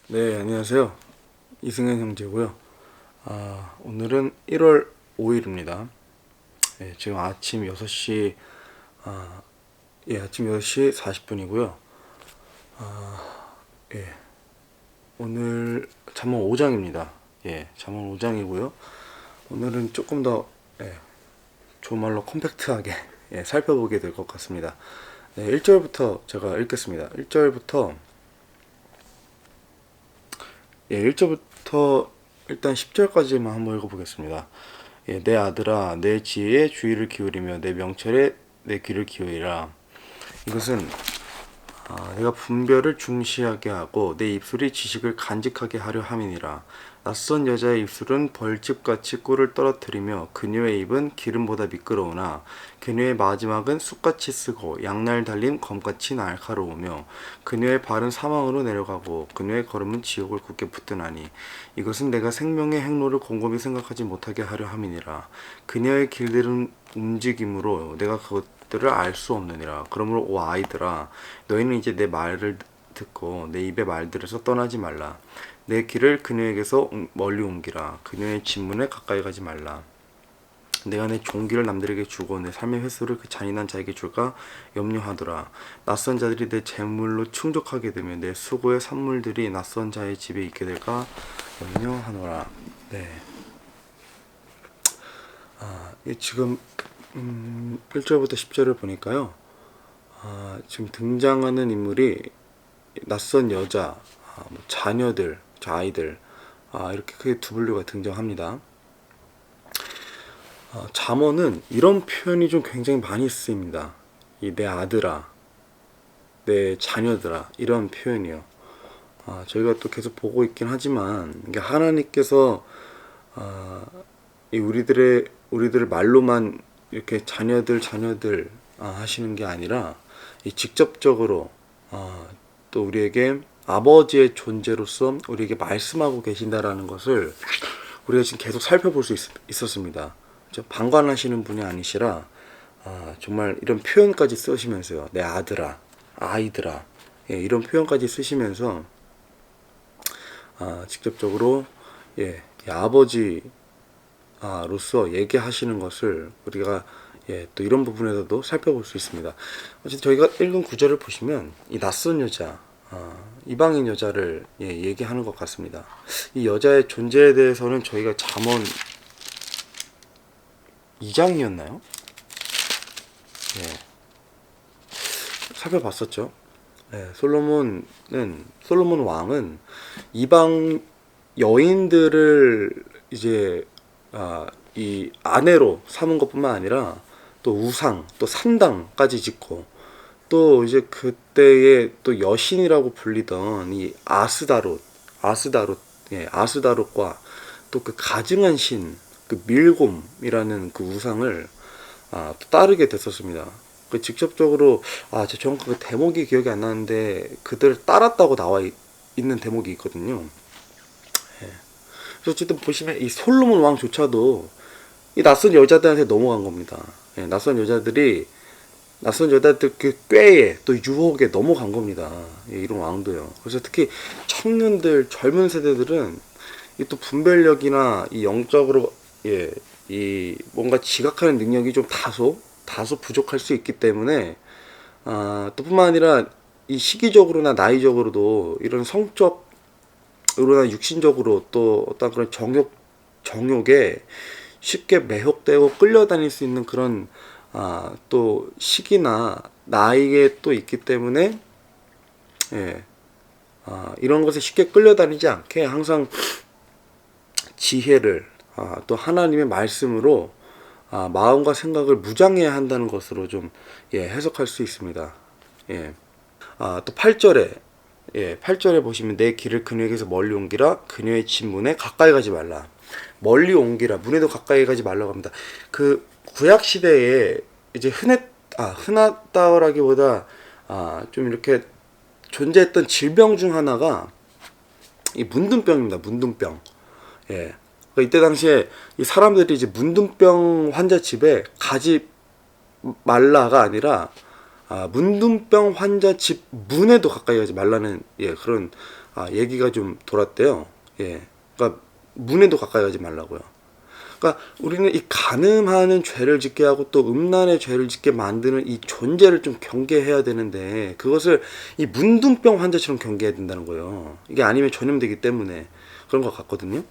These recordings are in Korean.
네, 안녕하세요. 이승현 형제고요. 오늘은 1월 5일입니다. 지금 아침 6시, 아침 6시 40분이고요. 오늘 잠원 5장입니다. 잠원 5장이고요. 오늘은 조금 더, 좋은 말로 컴팩트하게, 살펴보게 될 것 같습니다. 1절부터 제가 읽겠습니다. 1절부터 1절부터 일단 10절까지만 한번 읽어보겠습니다. 내 아들아, 내 지혜에 주의를 기울이며 내 명철에 내 귀를 기울이라. 이것은 내가 분별을 중시하게 하고 내 입술이 지식을 간직하게 하려 함이니라. 낯선 여자의 입술은 벌집같이 꿀을 떨어뜨리며 그녀의 입은 기름보다 미끄러우나 그녀의 마지막은 쑥같이 쓰고 양날 달린 검같이 날카로우며 그녀의 발은 사망으로 내려가고 그녀의 걸음은 지옥을 굳게 붙드나니 이것은 내가 생명의 행로를 곰곰이 생각하지 못하게 하려 함이니라. 그녀의 길들은 움직임으로 내가 그것들을 알 수 없느니라. 그러므로 오 아이들아, 너희는 이제 내 말을 듣고 내 입의 말들에서 떠나지 말라. 내 길을 그녀에게서 멀리 옮기라. 그녀의 진문에 가까이 가지 말라. 내가 내 종기를 남들에게 주고 내 삶의 횟수를 그 잔인한 자에게 줄까 염려하더라. 낯선 자들이 내 재물로 충족하게 되면 내 수고의 산물들이 낯선 자의 집에 있게 될까 염려하노라. 네. 지금 1절부터 10절을 보니까요. 지금 등장하는 인물이 낯선 여자, 자녀들, 아이들, 이렇게 크게 두 분류가 등장합니다. 잠언은 이런 표현이 좀 굉장히 많이 쓰입니다. 내 아들아, 내 자녀들아, 이런 표현이요. 저희가 또 계속 보고 있긴 하지만 이게 하나님께서 우리들을 말로만 이렇게 자녀들 하시는 게 아니라 직접적으로 또 우리에게 아버지의 존재로서 우리에게 말씀하고 계신다라는 것을 우리가 지금 계속 살펴볼 수 있었습니다. 방관하시는 분이 아니시라 정말 이런 표현까지 쓰시면서요. 내 아들아, 아이들아, 이런 표현까지 쓰시면서 직접적으로 아버지로서 얘기하시는 것을 우리가 또 이런 부분에서도 살펴볼 수 있습니다. 어쨌든 저희가 읽은 구절을 보시면 이 낯선 여자, 이방인 여자를 얘기하는 것 같습니다. 이 여자의 존재에 대해서는 저희가 잠언 2장이었나요? 살펴봤었죠. 솔로몬 왕은 이방 여인들을 이제 이 아내로 삼은 것뿐만 아니라 또 우상, 또 산당까지 짓고 또 이제 그때의 또 여신이라고 불리던 이 아스다롯과 또 그 가증한 신, 그 밀곰이라는 그 우상을 또 따르게 됐었습니다. 그 직접적으로 제 정확한 그 대목이 기억이 안 나는데 그들을 따랐다고 나와 있는 대목이 있거든요. 그래서 어쨌든 보시면 이 솔로몬 왕조차도 이 낯선 여자들한테 넘어간 겁니다. 낯선 여자들 그 꾀에 또 유혹에 넘어간 겁니다. 이런 왕도요. 그래서 특히 청년들, 젊은 세대들은 이 또 분별력이나 이 영적으로 이 뭔가 지각하는 능력이 좀 다소 부족할 수 있기 때문에 또 뿐만 아니라 이 시기적으로나 나이적으로도 이런 성적으로나 육신적으로 또 어떤 그런 정욕에 쉽게 매혹되고 끌려다닐 수 있는 그런 또 시기나 나이에 또 있기 때문에 이런 것에 쉽게 끌려다니지 않게 항상 지혜를 또 하나님의 말씀으로 마음과 생각을 무장해야 한다는 것으로 좀 해석할 수 있습니다. 또 8절에 보시면 내 길을 그녀에게서 멀리 옮기라. 그녀의 집 문에 가까이 가지 말라. 멀리 옮기라. 문에도 가까이 가지 말라고 합니다. 그 구약 시대에 이제 흔하다라기보다 좀 이렇게 존재했던 질병 중 하나가 이 문둥병입니다. 문둥병. 그러니까 이때 당시에 이 사람들이 이제 문둥병 환자 집에 가지 말라가 아니라 문둥병 환자 집 문에도 가까이 가지 말라는 그런 얘기가 좀 돌았대요. 예. 그러니까 문에도 가까이 가지 말라고요. 그러니까 우리는 이 간음하는 죄를 짓게 하고 또 음란의 죄를 짓게 만드는 이 존재를 좀 경계해야 되는데, 그것을 이 문둥병 환자처럼 경계해야 된다는 거예요. 이게 아니면 전염되기 때문에 그런 것 같거든요.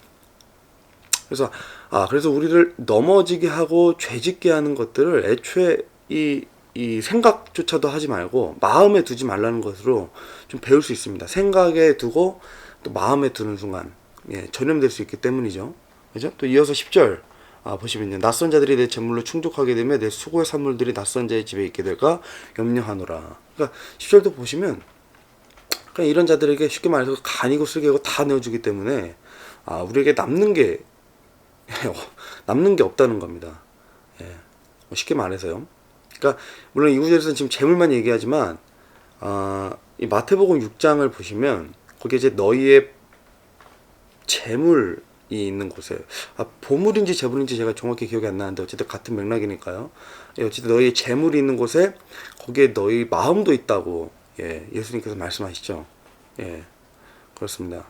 그래서 우리를 넘어지게 하고 죄 짓게 하는 것들을 애초에 이 생각조차도 하지 말고 마음에 두지 말라는 것으로 좀 배울 수 있습니다. 생각에 두고 또 마음에 두는 순간 전염될 수 있기 때문이죠. 그죠? 또 이어서 10절 보시면요. 낯선 자들이 내 재물로 충족하게 되면 내 수고의 산물들이 낯선 자의 집에 있게 될까 염려하노라. 그러니까 10절도 보시면 그러니까 이런 자들에게 쉽게 말해서 간이고 쓸개고 다 내어주기 때문에 우리에게 남는 게 없다는 겁니다. 쉽게 말해서요. 그러니까 물론 이 구절에서는 지금 재물만 얘기하지만 이 마태복음 6장을 보시면 거기에 이제 너희의 재물이 있는 곳에 보물인지 재물인지 제가 정확히 기억이 안 나는데 어쨌든 같은 맥락이니까요. 어쨌든 너희의 재물이 있는 곳에 거기에 너희 마음도 있다고 예수님께서 말씀하시죠. 그렇습니다.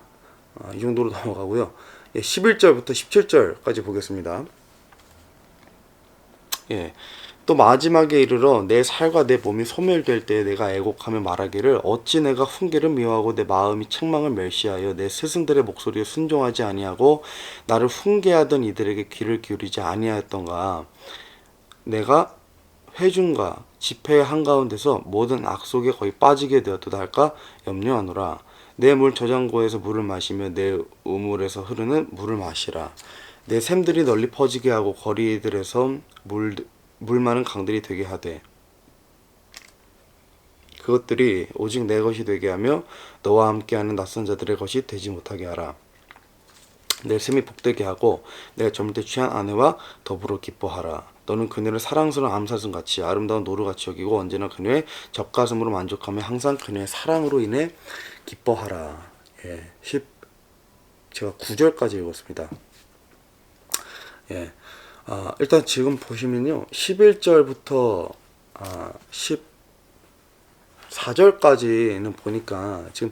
이 정도로 넘어가고요. 11절부터 17절까지 보겠습니다. 또 마지막에 이르러 내 살과 내 몸이 소멸될 때에 내가 애곡하며 말하기를 어찌 내가 훈계를 미워하고 내 마음이 책망을 멸시하여 내 스승들의 목소리에 순종하지 아니하고 나를 훈계하던 이들에게 귀를 기울이지 아니하였던가. 내가 회중과 집회의 한가운데서 모든 악속에 거의 빠지게 되었도다 할까 염려하노라. 내 물 저장고에서 물을 마시며 내 우물에서 흐르는 물을 마시라. 내 샘들이 널리 퍼지게 하고 거리들에서 물 많은 강들이 되게 하되 그것들이 오직 내 것이 되게 하며 너와 함께하는 낯선 자들의 것이 되지 못하게 하라. 내 샘이 복되게 하고 내가 젊을 때 취한 아내와 더불어 기뻐하라. 너는 그녀를 사랑스러운 암사슴같이 아름다운 노루같이 여기고 언제나 그녀의 젖가슴으로 만족하며 항상 그녀의 사랑으로 인해 기뻐하라. 제가 9절까지 읽었습니다. 일단 지금 보시면요. 11절부터 14절까지는 보니까 지금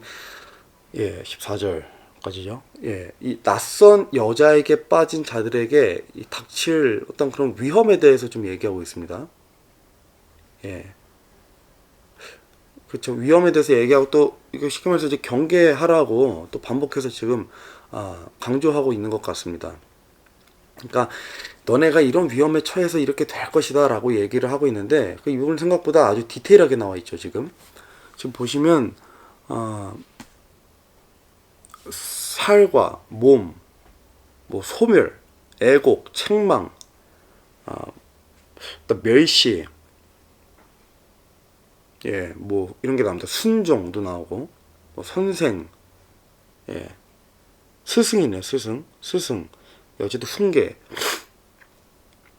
14절까지죠. 이 낯선 여자에게 빠진 자들에게 닥칠 어떤 그런 위험에 대해서 좀 얘기하고 있습니다. 그렇죠. 위험에 대해서 얘기하고 또 이거 쉽게 말해서 이제 경계하라고 또 반복해서 지금 강조하고 있는 것 같습니다. 그러니까 너네가 이런 위험에 처해서 이렇게 될 것이다 라고 얘기를 하고 있는데 이 부분 생각보다 아주 디테일하게 나와 있죠. 지금 보시면 살과 몸, 뭐 소멸, 애곡, 책망, 또 멸시, 뭐 이런 게 나옵니다. 순종도 나오고 뭐 선생, 스승이네요. 스승. 어쨌든 훈계.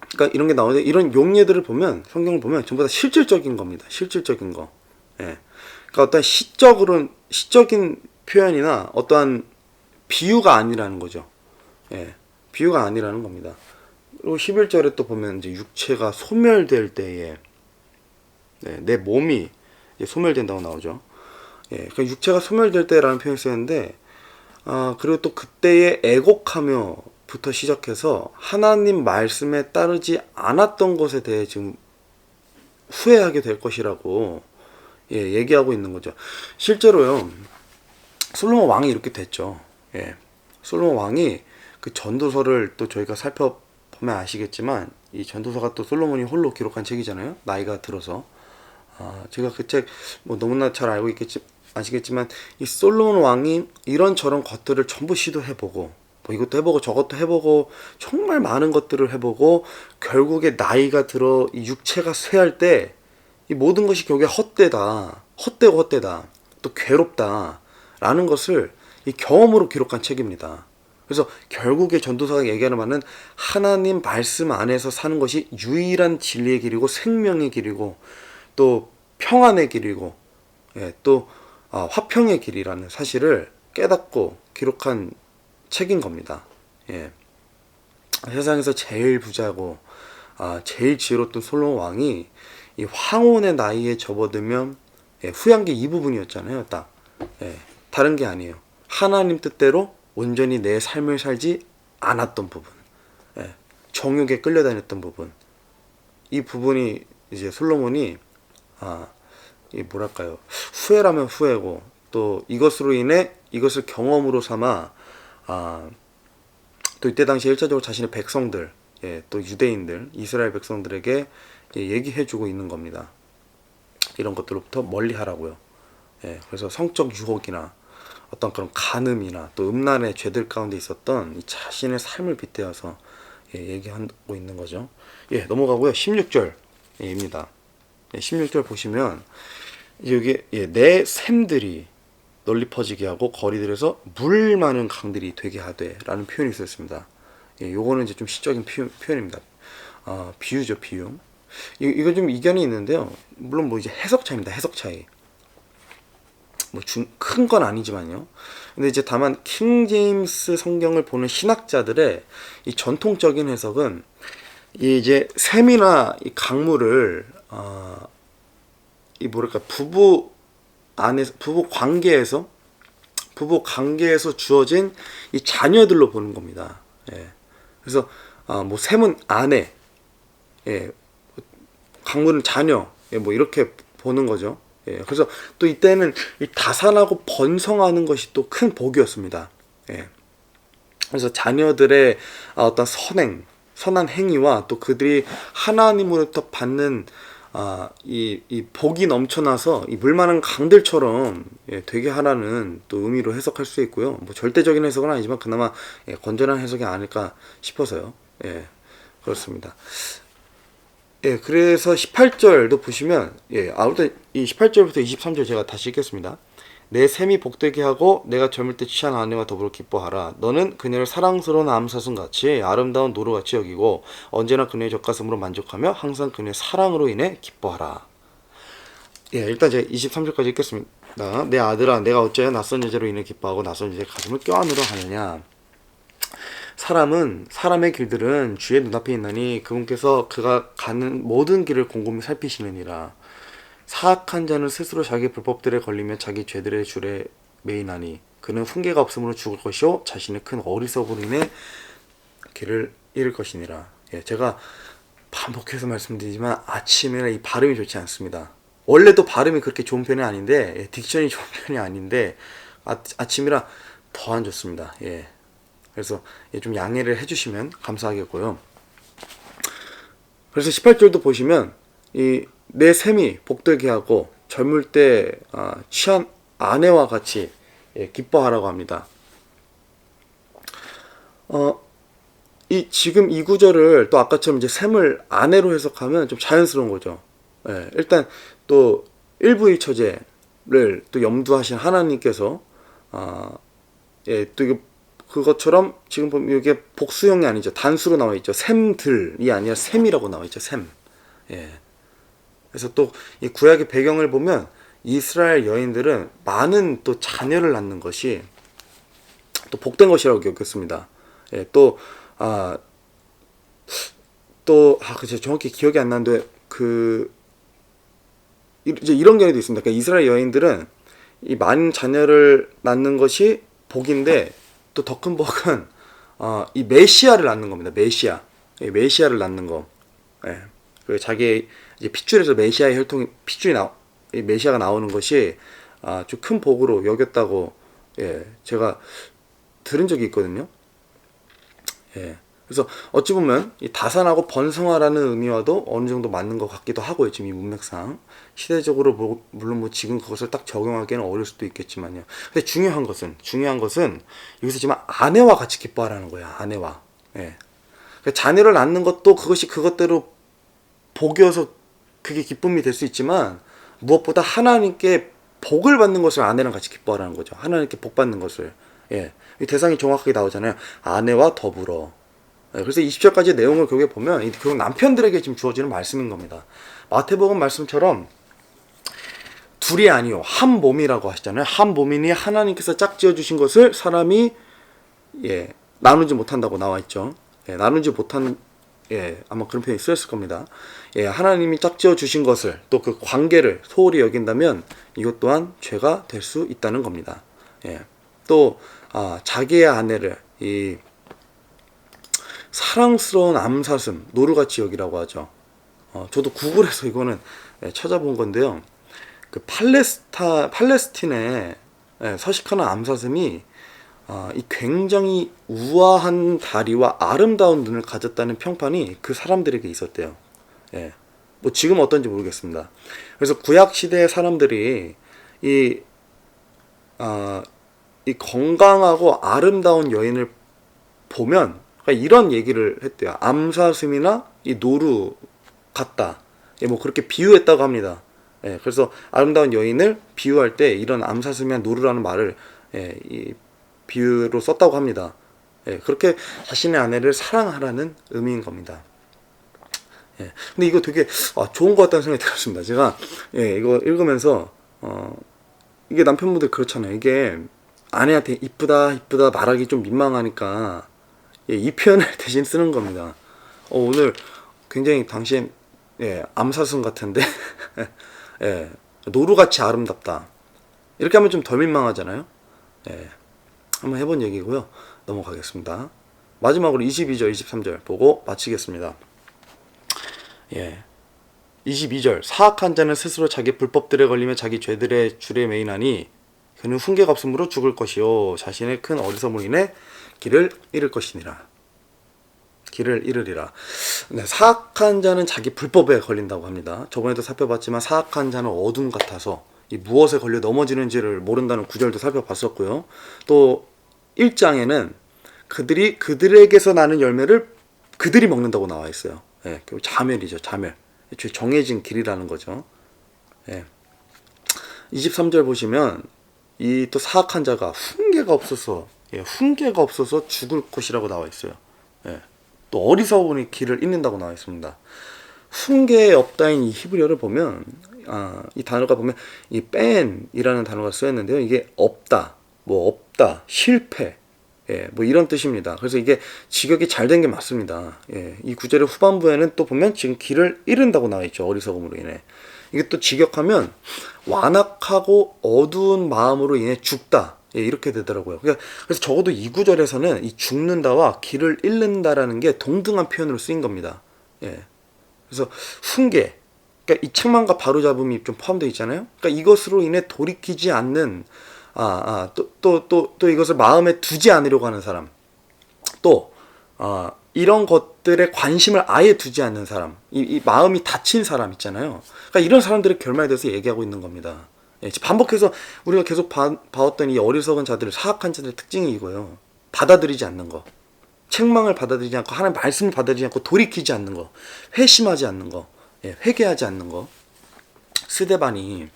그러니까 이런 게 나오는데 이런 용례들을 보면 성경을 보면 전부 다 실질적인 겁니다. 실질적인 거. 그러니까 어떤 시적인 표현이나 어떠한 비유가 아니라는 거죠. 비유가 아니라는 겁니다. 그리고 11절에 또 보면 이제 육체가 소멸될 때에 내 몸이 소멸된다고 나오죠. 그러니까 육체가 소멸될 때라는 표현을 쓰는데 그리고 또 그때에 애곡하며 부터 시작해서 하나님 말씀에 따르지 않았던 것에 대해 지금 후회하게 될 것이라고 얘기하고 있는 거죠. 실제로요. 솔로몬 왕이 이렇게 됐죠. 솔로몬 왕이 그 전도서를 또 저희가 살펴보면 아시겠지만 이 전도서가 또 솔로몬이 홀로 기록한 책이잖아요. 나이가 들어서. 제가 그 책 뭐 너무나 잘 알고 아시겠지만 이 솔로몬 왕이 이런저런 것들을 전부 시도해보고 뭐 이것도 해보고 저것도 해보고 정말 많은 것들을 해보고 결국에 나이가 들어 이 육체가 쇠할 때 이 모든 것이 결국에 헛되고 또 괴롭다 라는 것을 이 경험으로 기록한 책입니다. 그래서 결국에 전도서가 얘기하는 바는 하나님 말씀 안에서 사는 것이 유일한 진리의 길이고 생명의 길이고 또 평안의 길이고 또 화평의 길이라는 사실을 깨닫고 기록한 책인 겁니다. 세상에서 제일 부자고 제일 지혜로웠던 솔로몬 왕이 이 황혼의 나이에 접어들면 후한 게 이 부분이었잖아요. 딱 다른 게 아니에요. 하나님 뜻대로 온전히 내 삶을 살지 않았던 부분, 예, 정욕에 끌려다녔던 부분, 이 부분이 이제 솔로몬이 이 뭐랄까요, 후회라면 후회고, 또 이것으로 인해 이것을 경험으로 삼아 또 이때 당시 1차적으로 자신의 백성들, 예, 또 유대인들, 이스라엘 백성들에게 얘기해주고 있는 겁니다. 이런 것들로부터 멀리 하라고요. 예, 그래서 성적 유혹이나 어떤 그런 간음이나 또 음란의 죄들 가운데 있었던 이 자신의 삶을 빗대어서 얘기하고 있는 거죠. 예, 넘어가고요. 16절입니다. 16절 보시면 여기 내 샘들이 널리 퍼지게 하고 거리들에서 물 많은 강들이 되게 하되 라는 표현이 있었습니다. 요거는 이제 좀 시적인 표현입니다. 비유죠, 비유. 이거 좀 이견이 있는데요. 물론 뭐 이제 해석 차이입니다. 해석 차이. 뭐 큰 건 아니지만요. 근데 이제 다만 킹 제임스 성경을 보는 신학자들의 이 전통적인 해석은 이 이제 샘이나 이 강물을 이 뭐랄까 부부 관계에서 주어진 이 자녀들로 보는 겁니다. 예. 그래서 뭐 샘은 아내, 예, 강물은 자녀, 예, 뭐 이렇게 보는 거죠. 예, 그래서 또 이때는 이 다산하고 번성하는 것이 또 큰 복이었습니다. 예. 그래서 자녀들의 어떤 선한 행위와 또 그들이 하나님으로부터 받는 이 복이 넘쳐나서 이 물 많은 강들처럼 되게 하라는 또 의미로 해석할 수 있고요. 뭐 절대적인 해석은 아니지만 그나마 건전한 해석이 아닐까 싶어서요. 예, 그렇습니다. 예, 그래서 18절도 보시면, 아무튼 이 18절부터 23절 제가 다시 읽겠습니다. 내 샘이 복되게 하고 내가 젊을 때 취한 아내와 더불어 기뻐하라. 너는 그녀를 사랑스러운 암사슴같이 아름다운 노루같이 여기고 언제나 그녀의 젖가슴으로 만족하며 항상 그녀의 사랑으로 인해 기뻐하라. 예, 일단 제가 23절까지 읽겠습니다. 내 아들아, 내가 어찌하여 낯선 여자로 인해 기뻐하고 낯선 여자의 가슴을 껴안으려 하느냐. 사람은 사람의 길들은 주의 눈앞에 있나니 그분께서 그가 가는 모든 길을 곰곰이 살피시느니라. 사악한 자는 스스로 자기 불법들에 걸리며 자기 죄들의 줄에 매이나니 그는 훈계가 없으므로 죽을 것이요 자신의 큰 어리석음으로 인해 길을 잃을 것이니라. 예, 제가 반복해서 말씀드리지만 아침에는 이 발음이 좋지 않습니다. 원래도 발음이 그렇게 좋은 편이 아닌데, 딕션이 좋은 편이 아닌데 아침이라 더 안 좋습니다. 예. 그래서 좀 양해를 해주시면 감사하겠고요. 그래서 18절도 보시면 내 샘이 복되게 하고 젊을 때 취한 아내와 같이 기뻐하라고 합니다. 지금 이 구절을 또 아까처럼 이제 샘을 아내로 해석하면 좀 자연스러운 거죠. 일단 또 일부일처제를 또 염두하신 하나님께서 또 이거 그것처럼 지금 보면 이게 복수형이 아니죠. 단수로 나와 있죠. 샘들이 아니라 샘이라고 나와 있죠. 샘. 예. 그래서 또 이 구약의 배경을 보면 이스라엘 여인들은 많은 또 자녀를 낳는 것이 또 복된 것이라고 여겼습니다. 예, 그죠. 정확히 기억이 안 나는데 이제 이런 경우도 있습니다. 그러니까 이스라엘 여인들은 이 많은 자녀를 낳는 것이 복인데 또 더 큰 복은 이 메시아를 낳는 겁니다. 메시아를 낳는 거. 예. 그 자기 이제 핏줄에서 메시아의 혈통이 메시아가 나오는 것이 좀 큰 복으로 여겼다고 제가 들은 적이 있거든요. 예. 그래서 어찌 보면 이 다산하고 번성하라는 의미와도 어느 정도 맞는 것 같기도 하고요. 지금 이 문맥상 시대적으로 물론 뭐 지금 그것을 딱 적용하기에는 어려울 수도 있겠지만요. 근데 중요한 것은 여기서 지금 아내와 같이 기뻐하라는 거야. 아내와. 예. 그러니까 자녀를 낳는 것도 그것이 그것대로 복이어서 그게 기쁨이 될 수 있지만 무엇보다 하나님께 복을 받는 것을 아내랑 같이 기뻐하라는 거죠. 하나님께 복 받는 것을. 예. 이 대상이 정확하게 나오잖아요. 아내와 더불어. 그래서 20절까지 내용을 결국에 보면 결국 남편들에게 지금 주어지는 말씀인 겁니다. 마태복음 말씀처럼 둘이 아니요 한 몸이라고 하시잖아요. 한 몸이니 하나님께서 짝지어 주신 것을 사람이 나누지 못한다고 나와 있죠. 나누지 못한 아마 그런 표현이 쓰였을 겁니다. 하나님이 짝지어 주신 것을 또 그 관계를 소홀히 여긴다면 이것 또한 죄가 될 수 있다는 겁니다. 또 자기의 아내를 이 사랑스러운 암사슴, 노루같이 여기라고 하죠. 저도 구글에서 이거는 찾아본 건데요. 그 팔레스틴에 서식하는 암사슴이 이 굉장히 우아한 다리와 아름다운 눈을 가졌다는 평판이 그 사람들에게 있었대요. 예. 뭐 지금 어떤지 모르겠습니다. 그래서 구약 시대의 사람들이 이 건강하고 아름다운 여인을 보면 그러니까 이런 얘기를 했대요. 암사슴이나 이 노루 같다. 예, 뭐 그렇게 비유했다고 합니다. 예, 그래서 아름다운 여인을 비유할 때 이런 암사슴이나 노루라는 말을 이 비유로 썼다고 합니다. 예, 그렇게 자신의 아내를 사랑하라는 의미인 겁니다. 예, 근데 이거 되게 좋은 것 같다는 생각이 들었습니다. 제가 이거 읽으면서 이게 남편분들 그렇잖아요. 이게 아내한테 이쁘다 말하기 좀 민망하니까 이 표현을 대신 쓰는 겁니다. 오늘 굉장히 당신 암사슴 같은데 노루같이 아름답다. 이렇게 하면 좀 덜 민망하잖아요. 한번 해본 얘기고요. 넘어가겠습니다. 마지막으로 22절, 23절 보고 마치겠습니다. 22절 사악한 자는 스스로 자기 불법들에 걸리며 자기 죄들의 줄에 매이나니 그는 훈계가 없으므로 죽을 것이요 자신의 큰 어리석음으로 인해 길을 잃을 것이니라. 길을 잃으리라. 네, 사악한 자는 자기 불법에 걸린다고 합니다. 저번에도 살펴봤지만 사악한 자는 어둠 같아서 이 무엇에 걸려 넘어지는지를 모른다는 구절도 살펴봤었고요. 또 1장에는 그들에게서 나는 열매를 그들이 먹는다고 나와 있어요. 자멸이죠. 자멸. 애초에 정해진 길이라는 거죠. 23절 보시면 이 또 사악한 자가 훈계가 없어서 죽을 것이라고 나와 있어요. 또 어리석은이 길을 잃는다고 나와 있습니다. 훈계 없다인 이 히브리어를 보면 이 단어가 보면 이 뺀이라는 단어가 쓰였는데요. 이게 없다, 실패, 뭐 이런 뜻입니다. 그래서 이게 직역이 잘 된 게 맞습니다. 이 구절의 후반부에는 또 보면 지금 길을 잃은다고 나와 있죠. 어리석음으로 인해. 이게 또 직역하면 완악하고 어두운 마음으로 인해 죽다. 이렇게 되더라고요. 그래서 적어도 이 구절에서는 이 죽는다와 길을 잃는다라는 게 동등한 표현으로 쓰인 겁니다. 그래서 훈계, 그러니까 이 책망과 바로잡음이 좀 포함되어 있잖아요. 그러니까 이것으로 인해 돌이키지 않는 또 이것을 마음에 두지 않으려고 하는 사람, 또 이런 것들에 관심을 아예 두지 않는 사람, 이 마음이 닫힌 사람 있잖아요. 그러니까 이런 사람들의 결말에 대해서 얘기하고 있는 겁니다. 반복해서 우리가 계속 봐왔던 이 어리석은 자들, 사악한 자들의 특징이 이거예요. 받아들이지 않는 거, 책망을 받아들이지 않고 하나님의 말씀을 받아들이지 않고 돌이키지 않는 거, 회심하지 않는 거, 회개하지 않는 거. 스데반이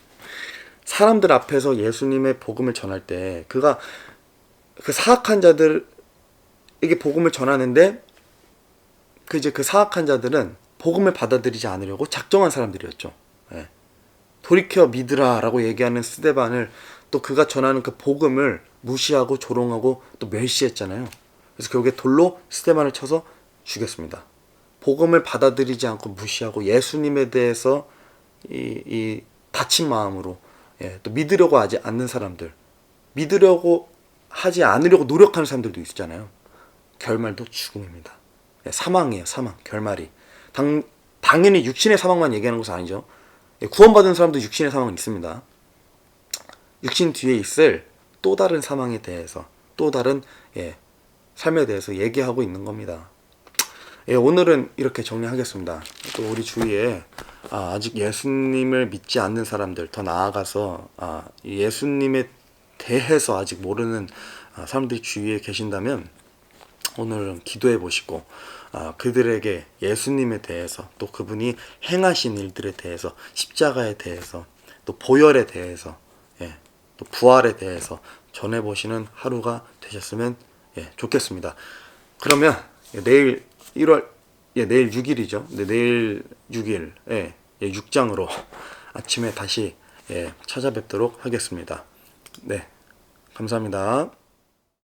사람들 앞에서 예수님의 복음을 전할 때 그가 그 사악한 자들에게 복음을 전하는데 그 사악한 자들은 복음을 받아들이지 않으려고 작정한 사람들이었죠. 돌이켜 믿으라 라고 얘기하는 스데반을 또 그가 전하는 그 복음을 무시하고 조롱하고 또 멸시했잖아요. 그래서 결국에 돌로 스데반을 쳐서 죽였습니다. 복음을 받아들이지 않고 무시하고 예수님에 대해서 이 닫힌 마음으로 또 믿으려고 하지 않는 사람들, 믿으려고 하지 않으려고 노력하는 사람들도 있잖아요. 결말도 죽음입니다. 사망이에요. 사망. 결말이 당연히 육신의 사망만 얘기하는 것은 아니죠. 구원받은 사람도 육신의 사망은 있습니다. 육신 뒤에 있을 또 다른 사망에 대해서, 또 다른 삶에 대해서 얘기하고 있는 겁니다. 오늘은 이렇게 정리하겠습니다. 또 우리 주위에 아직 예수님을 믿지 않는 사람들, 더 나아가서 예수님에 대해서 아직 모르는 사람들이 주위에 계신다면 오늘은 기도해 보시고 그들에게 예수님에 대해서, 또 그분이 행하신 일들에 대해서, 십자가에 대해서, 또 보혈에 대해서, 또 부활에 대해서 전해보시는 하루가 되셨으면 좋겠습니다. 그러면 내일 1월 내일 6일이죠. 내일 6일 6장으로 아침에 다시 찾아뵙도록 하겠습니다. 감사합니다.